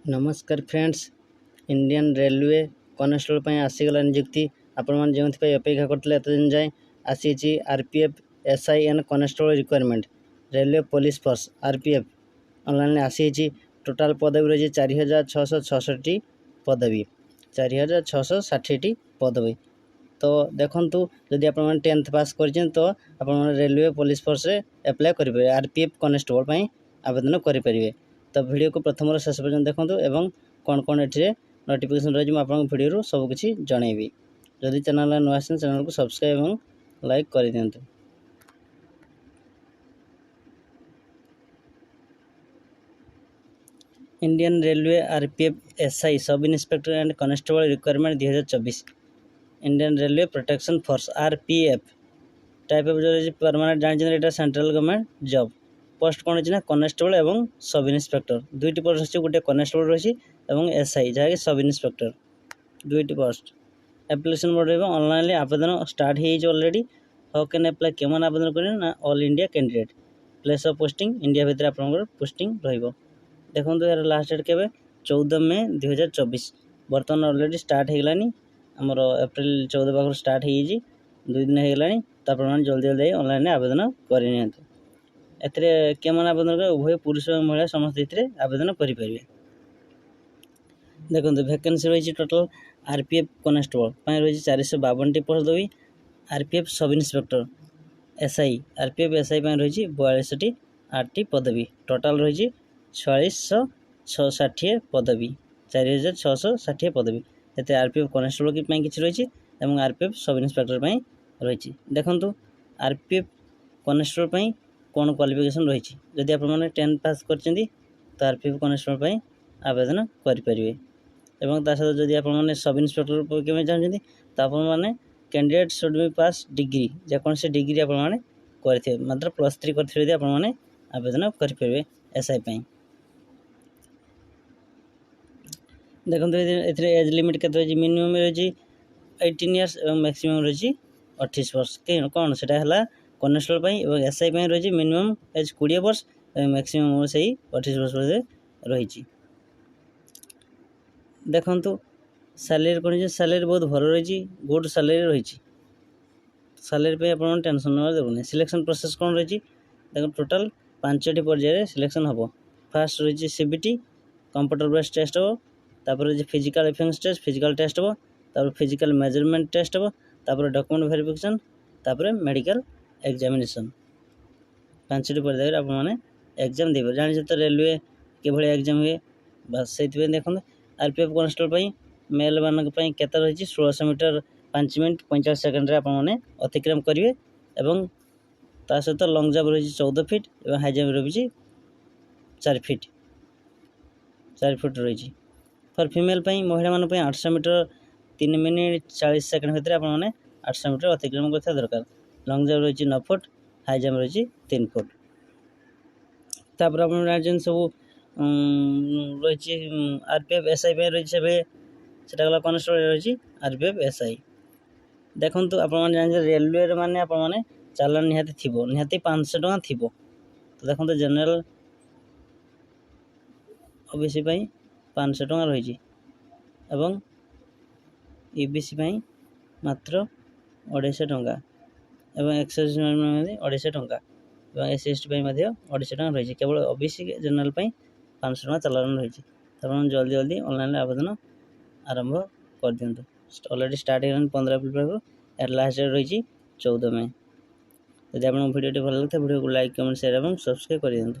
नमस्कार friends, Indian railway constable आसीगला नियुक्ति आपण जो अपेक्षा करते एत दिन जाए आसी RPF SI and constable requirement railway police force RPF online आसी टोटाल पदवी रही 4666 पदवी 4660 पदवी। तो देखंतु जदि आप 10th पास कर तो आप रेलवे पुलिस फोर्स रे अप्लाई करेंगे आरपीएफ कनेस्टेबल आवेदन करेंगे। तो वीडियो को प्रथम शेष पर्यटन देखूँ एवं कौन कौन ये नोटिफिकेशन रही आप वीडियो सबकि जनइबी। जदि चैनल नुआ आस चैनल को सब्सक्राइब और लाइक कर दिंतु। Indian railway RPF SI sub inspector and constable requirement 2024। Indian railway protection force RPF type of जो परमानेंट जानते सेंट्रल गवर्नमेंट जॉब। पोस्ट कौन है कनेस्टेबल एवं सब इन्स्पेक्टर दुईटी पोस्ट अच्छे गोटे कनेस्टेबल रही और एसआई जहाँकि सब इन्स्पेक्टर दुईटी पोस्ट। एप्लिकेशन मोड ऑनलाइन आवेदन start already. How can apply केमन आवेदन करें all India candidate place of posting India भितर आप पोस्टिंग देखो यार लास्ट डेट के 14 मे 2024 बर्तमान ऑलरेडी स्टार्ट होगलानी आमर एप्रिल 14 पाखर स्टार्ट हो 2 दिन होगलानी। तो आप जल्दी जल्दी ऑनलाइन आवेदन करनी केमन आवेदन कर उभय पुरुष और महिला समस्त आवेदन करेंगे। देखो वैकेंसी रही टोटाल आरपीएफ कनेस्टेबल रही 452 पोस्ट देवी। RPF sub inspector SI RPF SI रही 42 8 पदवी टोटाल रही 4660 पदवी 4660 पदवी। ये आरपीएफ कनेस्टेबल कि रही और आरपीएफ सब इन्स्पेक्टर रही। देखो आरपीएफ कनेस्टेबल कौन क्वालिफिकेशन रही जदि आप 10th पास कर तो आरपीएफ कनेस्टेबल आवेदन करेंगे। एवं ता सहित जदि आप सब इन्स्पेक्टर के चाहते तो आप candidate should be pass degree जेकोसी डिग्री आप करेंगे मात्र +3 करते आप आवेदन करेंगे एसआई। देखो ये एज लिमिट के रही मिनिमम रही 18 इयर्स और मैक्सिमम रही 28 वर्ष कौन से कनेस्टेबल और एसआई रही मिनिमम एज 20 वर्ष और मैक्सिमम से 28 वर्ष रही। देखु सैलरी कौन सैलरी बहुत भल रही गुड सैलरी रही सैलरी पे आप टेंशन ना देवनी। सिलेक्शन प्रोसेस कौन रही देखो टोटाल 5टी पर्यायर सिलेक्शन हम। फास्ट रही सीबीटी कंप्यूटर बेस्ड टेस्ट हम तापर physical efficiency test physical test हम तापर फिजिकल मेजरमेंट टेस्ट हम तापर डॉक्यूमेंट वेरिफिकेशन तापर मेडिकल एग्जामिनेशन 5टी पर्यायर आप एग्जाम देवे। जानी तो रेलवे के एग्जाम हुए बस से देखो आरपीएफ कनेस्टेबल मेल मान के रही 1600 मीटर 5 मिनट 45 सेकेंड आप अतिक्रम करेंगे और ता सहित लंग जंप रही 14 फीट और हाई जंप रही 4 फुट रही। फॉर फीमेल महिला मान 800 मीटर 3 मिनट 40 सेकेंड भितर आप 800 मीटर अतिक्रम करता दरकार। लंग जंप रही 9 फुट हाई जंप रही 3 फुट। तापर आप सब रही आरपीएफ एसआई रही से गला कनेस्टेबल रही आरपीएफ एसआई। देखो आप जानते रेलवे माने आप चालान निहाती थी 500 टଙ୍କା थी। तो देखो जनरल ओबीसी 500 टଙ୍କା रही और ईबीसी मात्र 250 टଙ୍କା और एक्सेस 250 टଙ୍କା और एससी एसटी 250 टଙ୍କା रही। केवल ओबीसी जनरल 500 टଙ୍କା चालान रही। तो जल्दी जल्दी ऑनलाइन आवेदन आरंभ कर दिंतु। ऑलरेडी स्टार्ट हो 15 एप्रिल पाखर यार लास्ट डेट रही 14 मे। यदि आप वीडियो भल लगे वीडियो को लाइक कमेंट शेयर और सब्सक्राइब कर दिंतु।